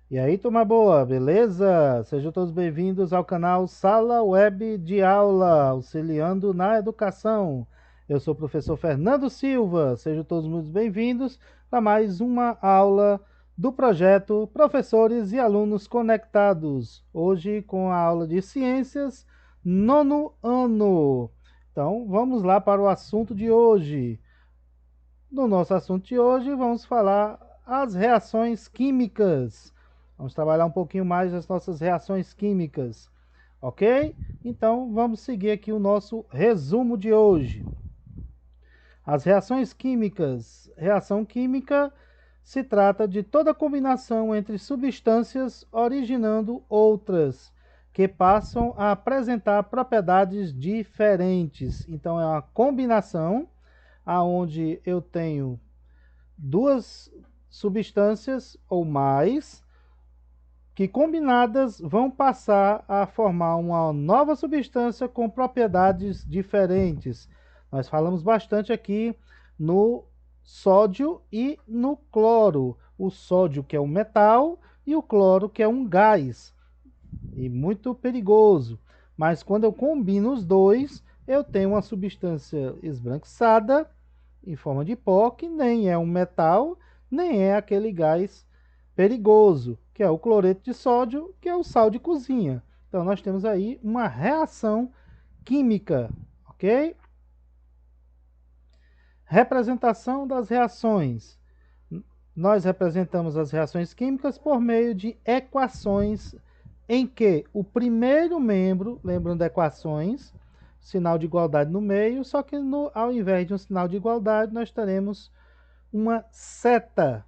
E aí, turma boa, beleza? Sejam todos bem-vindos ao canal Sala Web de Aula, auxiliando na educação. Eu sou o professor Fernando Silva, sejam todos muito bem-vindos a mais uma aula do projeto Professores e Alunos Conectados. Hoje com a aula de Ciências, nono ano. Então, vamos lá para o assunto de hoje. No nosso assunto de hoje, vamos falar as reações químicas. Vamos trabalhar um pouquinho mais as nossas reações químicas, ok? Então, vamos seguir aqui o nosso resumo de hoje. As reações químicas. Reação química se trata de toda combinação entre substâncias originando outras, que passam a apresentar propriedades diferentes. Então, é uma combinação aonde eu tenho duas substâncias ou mais que combinadas vão passar a formar uma nova substância com propriedades diferentes. Nós falamos bastante aqui no sódio e no cloro. O sódio que é um metal e o cloro que é um gás. E muito perigoso. Mas quando eu combino os dois, eu tenho uma substância esbranquiçada em forma de pó, que nem é um metal, nem é aquele gás perigoso, que é o cloreto de sódio, que é o sal de cozinha. Então, nós temos aí uma reação química, ok? Representação das reações. Nós representamos as reações químicas por meio de equações em que o primeiro membro, lembrando de equações, sinal de igualdade no meio, só que ao invés de um sinal de igualdade, nós teremos uma seta.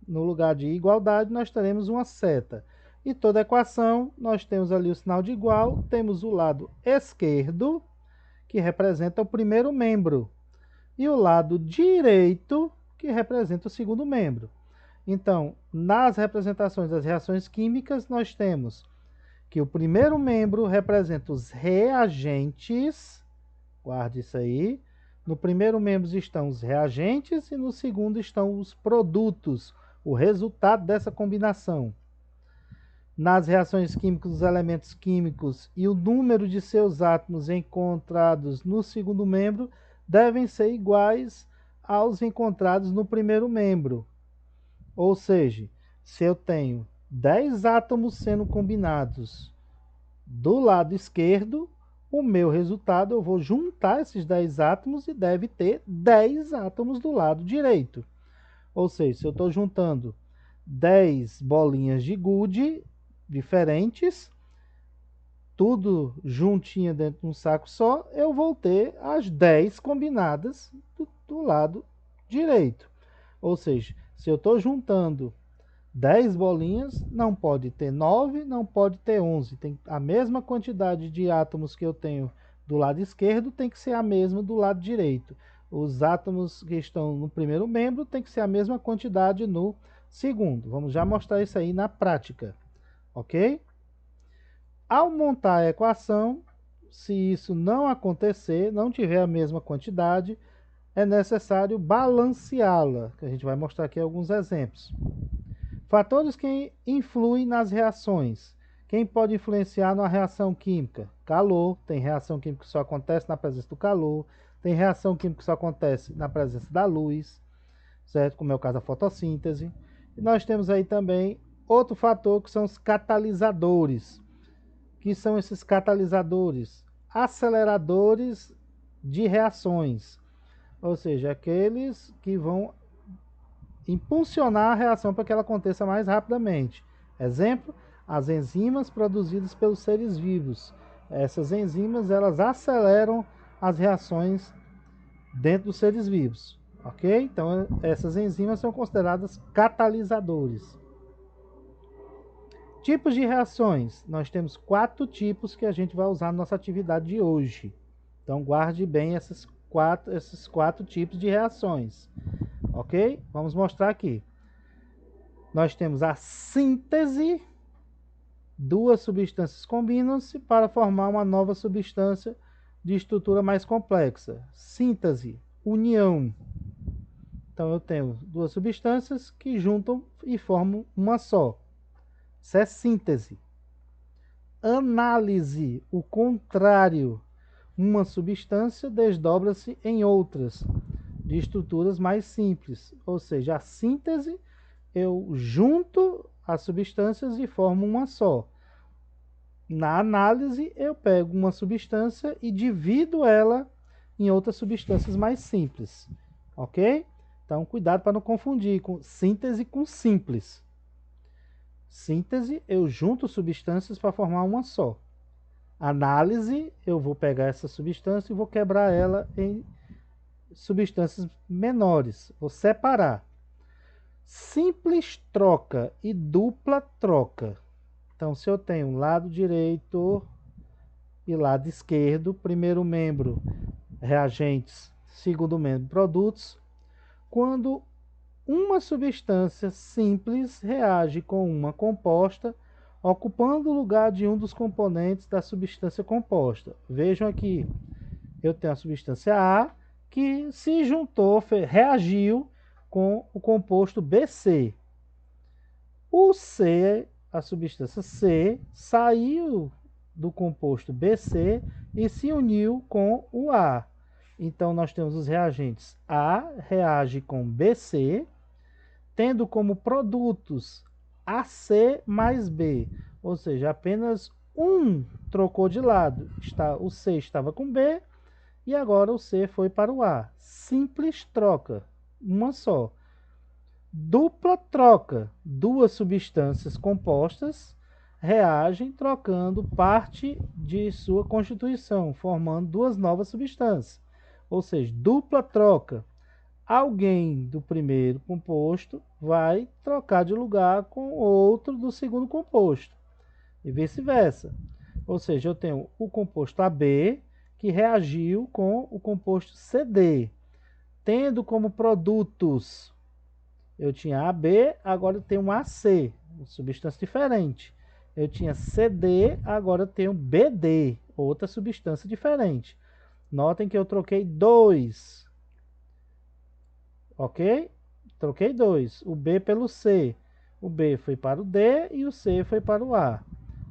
No lugar de igualdade, nós teremos uma seta. E toda equação, nós temos ali o sinal de igual, temos o lado esquerdo, que representa o primeiro membro, e o lado direito, que representa o segundo membro. Então, nas representações das reações químicas, nós temos que o primeiro membro representa os reagentes, guarde isso aí. No primeiro membro estão os reagentes e no segundo estão os produtos, o resultado dessa combinação. Nas reações químicas dos elementos químicos e o número de seus átomos encontrados no segundo membro devem ser iguais aos encontrados no primeiro membro. Ou seja, se eu tenho 10 átomos sendo combinados do lado esquerdo, o meu resultado, eu vou juntar esses 10 átomos e deve ter 10 átomos do lado direito. Ou seja, se eu estou juntando 10 bolinhas de gude diferentes, tudo juntinha dentro de um saco só, eu vou ter as 10 combinadas do lado direito. Ou seja, se eu estou juntando 10 bolinhas, não pode ter 9, não pode ter 11. Tem a mesma quantidade de átomos que eu tenho do lado esquerdo, tem que ser a mesma do lado direito. Os átomos que estão no primeiro membro tem que ser a mesma quantidade no segundo. Vamos já mostrar isso aí na prática, ok? Ao montar a equação, se isso não acontecer, não tiver a mesma quantidade, é necessário balanceá-la, que a gente vai mostrar aqui alguns exemplos. Fatores que influem nas reações. Quem pode influenciar na reação química? Calor. Tem reação química que só acontece na presença do calor. Tem reação química que só acontece na presença da luz, certo? Como é o caso da fotossíntese. E nós temos aí também outro fator que são os catalisadores. Que são esses catalisadores? Aceleradores de reações. Ou seja, aqueles que vão impulsionar a reação para que ela aconteça mais rapidamente. Exemplo, as enzimas produzidas pelos seres vivos. Essas enzimas, elas aceleram as reações dentro dos seres vivos, ok? Então, essas enzimas são consideradas catalisadores. Tipos de reações. Nós temos 4 tipos que a gente vai usar na nossa atividade de hoje. Então, guarde bem esses quatro tipos de reações. Ok? Vamos mostrar aqui. Nós temos a síntese. Duas substâncias combinam-se para formar uma nova substância de estrutura mais complexa. Síntese, união. Então, eu tenho duas substâncias que juntam e formam uma só. Isso é síntese. Análise, o contrário. Uma substância desdobra-se em outras, de estruturas mais simples. Ou seja, a síntese, eu junto as substâncias e formo uma só. Na análise, eu pego uma substância e divido ela em outras substâncias mais simples. Ok? Então, cuidado para não confundir com síntese com simples. Síntese, eu junto substâncias para formar uma só. Análise, eu vou pegar essa substância e vou quebrar ela em substâncias menores. Vou separar. Simples troca e dupla troca. Então, se eu tenho lado direito e lado esquerdo, primeiro membro reagentes, segundo membro produtos, quando uma substância simples reage com uma composta, ocupando o lugar de um dos componentes da substância composta. Vejam aqui, eu tenho a substância A, que se juntou, reagiu com o composto BC. O C, a substância C, saiu do composto BC e se uniu com o A. Então, nós temos os reagentes A reage com BC, tendo como produtos AC mais B, ou seja, apenas um trocou de lado. O C estava com B e agora o C foi para o A. Simples troca, uma só. Dupla troca, duas substâncias compostas reagem trocando parte de sua constituição, formando duas novas substâncias. Ou seja, dupla troca. Alguém do primeiro composto vai trocar de lugar com outro do segundo composto. E vice-versa. Ou seja, eu tenho o composto AB que reagiu com o composto CD. Tendo como produtos, eu tinha AB, agora eu tenho um AC, uma substância diferente. Eu tinha CD, agora eu tenho BD, outra substância diferente. Notem que eu troquei dois. Ok? Troquei dois. O B pelo C. O B foi para o D e o C foi para o A.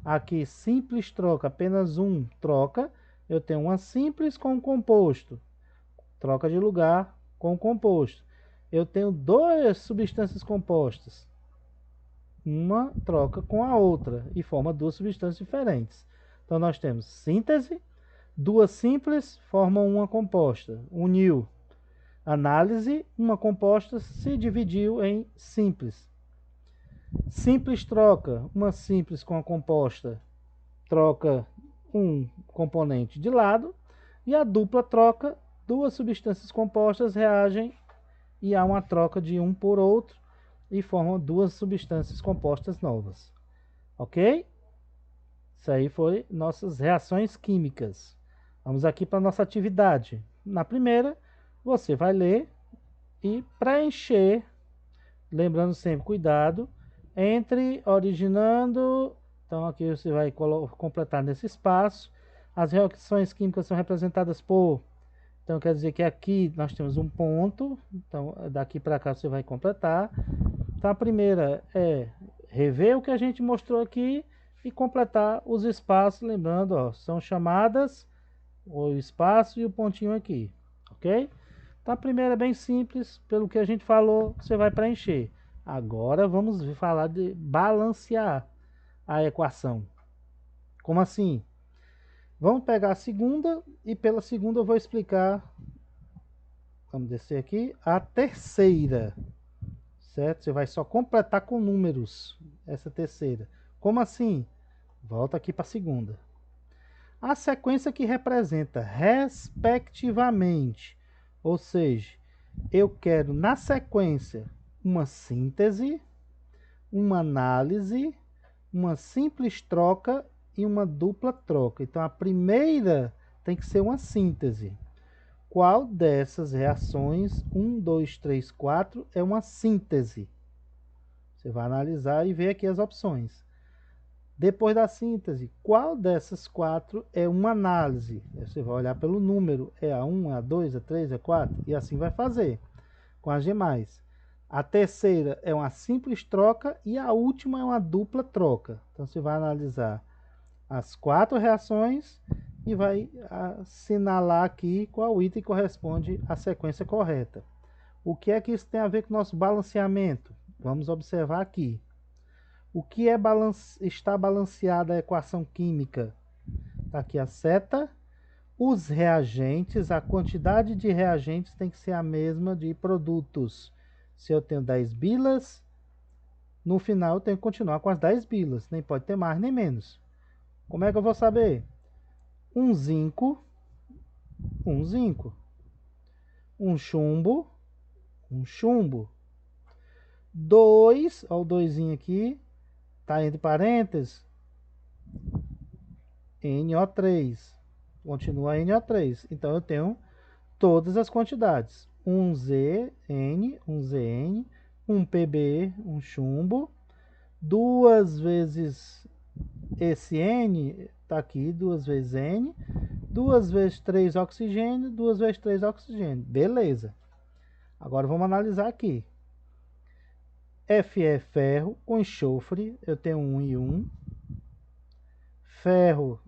Aqui, simples troca, apenas um troca. Eu tenho uma simples com um composto. Troca de lugar com o composto. Eu tenho duas substâncias compostas. Uma troca com a outra e forma duas substâncias diferentes. Então, nós temos síntese, duas simples formam uma composta, uniu. Análise, uma composta se dividiu em simples. Simples troca, uma simples com a composta troca um componente de lado. E a dupla troca, duas substâncias compostas reagem e há uma troca de um por outro e formam duas substâncias compostas novas. Ok? Isso aí foi nossas reações químicas. Vamos aqui para a nossa atividade. Na primeira, você vai ler e preencher, lembrando sempre, cuidado, entre originando, então aqui você vai completar nesse espaço, as reações químicas são representadas por, então quer dizer que aqui nós temos um ponto, então daqui para cá você vai completar. Então a primeira é rever o que a gente mostrou aqui e completar os espaços, lembrando, ó, são chamadas o espaço e o pontinho aqui, ok? Então a primeira é bem simples, pelo que a gente falou, você vai preencher. Agora vamos falar de balancear a equação. Como assim? Vamos pegar a segunda e pela segunda eu vou explicar, vamos descer aqui, a terceira, certo? Você vai só completar com números essa terceira. Como assim? Volta aqui para a segunda. A sequência que representa respectivamente, ou seja, eu quero na sequência uma síntese, uma análise, uma simples troca e uma dupla troca. Então a primeira tem que ser uma síntese. Qual dessas reações, 1, 2, 3, 4, é uma síntese? Você vai analisar e ver aqui as opções. Depois da síntese, qual dessas 4 é uma análise? Você vai olhar pelo número, é a 1, é a 2, é a 3, é a 4, e assim vai fazer com as demais. A terceira é uma simples troca e a última é uma dupla troca. Então você vai analisar as 4 reações e vai assinalar aqui qual item corresponde à sequência correta. O que é que isso tem a ver com o nosso balanceamento? Vamos observar aqui. O que é está balanceada a equação química? Está aqui a seta. Os reagentes, a quantidade de reagentes tem que ser a mesma de produtos. Se eu tenho 10 bilas, no final eu tenho que continuar com as 10 bilas. Nem pode ter mais nem menos. Como é que eu vou saber? Um zinco. Um chumbo. 2, olha o 2 aqui, tá entre parênteses, NO3. Continua NO3. Então eu tenho todas as quantidades. Um ZN, um PB, um chumbo, 2 vezes esse N, tá aqui, 2 vezes N, 2 vezes 3 oxigênio, 2 vezes 3 oxigênio. Beleza. Agora vamos analisar aqui. Fe é ferro com enxofre, eu tenho 1 e 1. Ferro,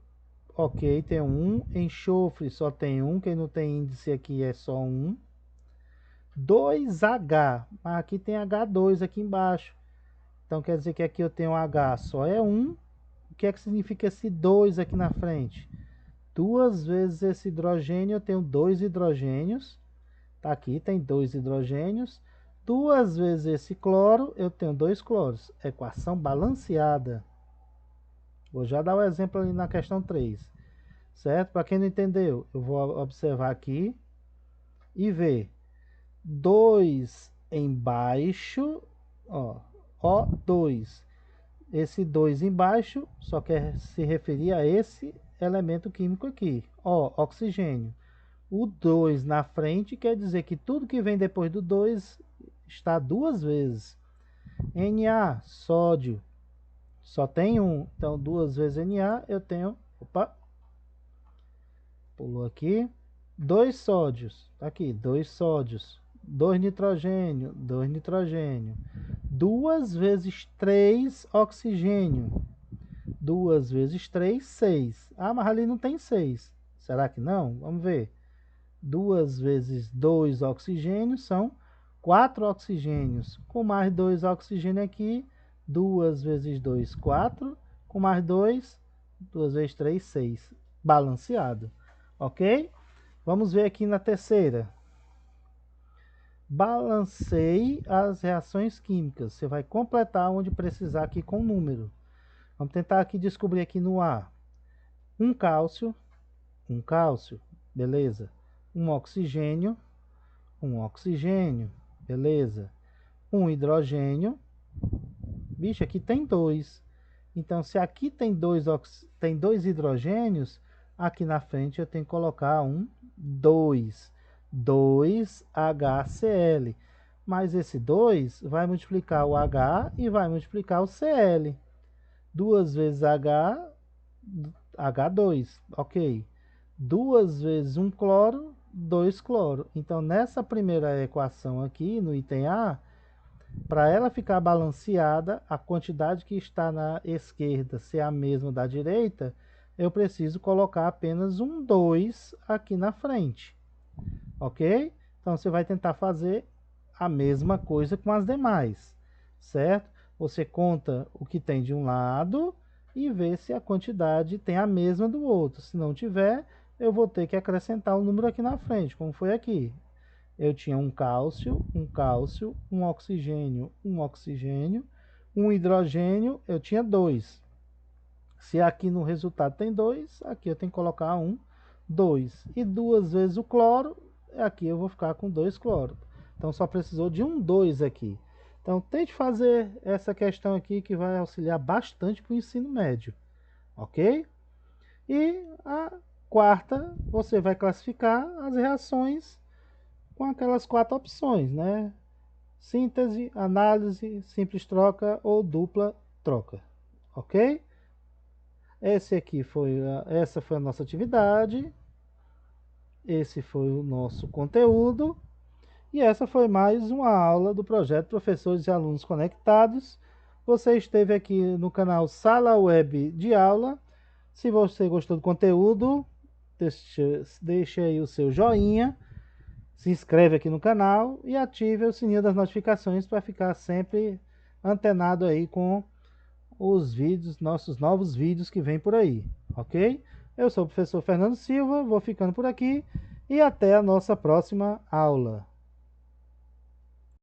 ok, tem 1. Enxofre só tem 1, quem não tem índice aqui é só 1. 2H, mas aqui tem H2 aqui embaixo. Então quer dizer que aqui eu tenho H só é 1. O que é que significa esse 2 aqui na frente? 2 vezes esse hidrogênio, eu tenho 2 hidrogênios. Tá aqui, tem 2 hidrogênios. 2 vezes esse cloro, eu tenho 2 cloros. Equação balanceada. Vou já dar o exemplo ali na questão 3. Certo? Para quem não entendeu, eu vou observar aqui e ver 2 embaixo, ó, O2. Esse 2 embaixo só quer se referir a esse elemento químico aqui, ó, oxigênio. O 2 na frente quer dizer que tudo que vem depois do 2 está 2 vezes. Na, sódio, só tem 1. Então, 2 vezes Na, eu tenho... Opa! Pulou aqui. 2 sódios. Tá aqui, 2 sódios. 2 nitrogênio, 2 nitrogênio. 2 vezes 3 oxigênio. 2 vezes 3, 6. Ah, mas ali não tem 6. Será que não? Vamos ver. 2 vezes 2 oxigênios são 4 oxigênios. Com mais 2 oxigênios aqui, 2 vezes 2, 4. Com mais 2, 2 vezes 3, 6. Balanceado. Ok? Vamos ver aqui na terceira. Balanceie as reações químicas. Você vai completar onde precisar aqui com o número. Vamos tentar aqui descobrir aqui no A. Um cálcio, beleza. Um oxigênio, beleza. Um hidrogênio, bicho, aqui tem 2. Então, se aqui tem 2 hidrogênios, aqui na frente eu tenho que colocar um 2. 2HCl. Mas esse 2 vai multiplicar o H e vai multiplicar o Cl. 2 vezes H, H2, ok. 2 vezes um cloro, 2 cloro. Então, nessa primeira equação aqui, no item A, para ela ficar balanceada, a quantidade que está na esquerda ser a mesma da direita, eu preciso colocar apenas um 2 aqui na frente. Ok? Então, você vai tentar fazer a mesma coisa com as demais, certo? Você conta o que tem de um lado e vê se a quantidade tem a mesma do outro. Se não tiver, eu vou ter que acrescentar o número aqui na frente, como foi aqui. Eu tinha um cálcio, um oxigênio, um hidrogênio, eu tinha 2. Se aqui no resultado tem 2, aqui eu tenho que colocar 2. E 2 vezes o cloro, aqui eu vou ficar com 2 cloro. Então só precisou de um 2 aqui. Então tente fazer essa questão aqui que vai auxiliar bastante para o ensino médio. Ok? E a quarta, você vai classificar as reações com aquelas 4 opções, né? Síntese, análise, simples troca ou dupla troca. Ok? Essa foi a nossa atividade. Esse foi o nosso conteúdo. E essa foi mais uma aula do projeto Professores e Alunos Conectados. Você esteve aqui no canal Sala Web de Aula. Se você gostou do conteúdo, deixe aí o seu joinha, se inscreve aqui no canal e ative o sininho das notificações para ficar sempre antenado aí com os vídeos, nossos novos vídeos que vem por aí, ok? Eu sou o professor Fernando Silva, vou ficando por aqui e até a nossa próxima aula.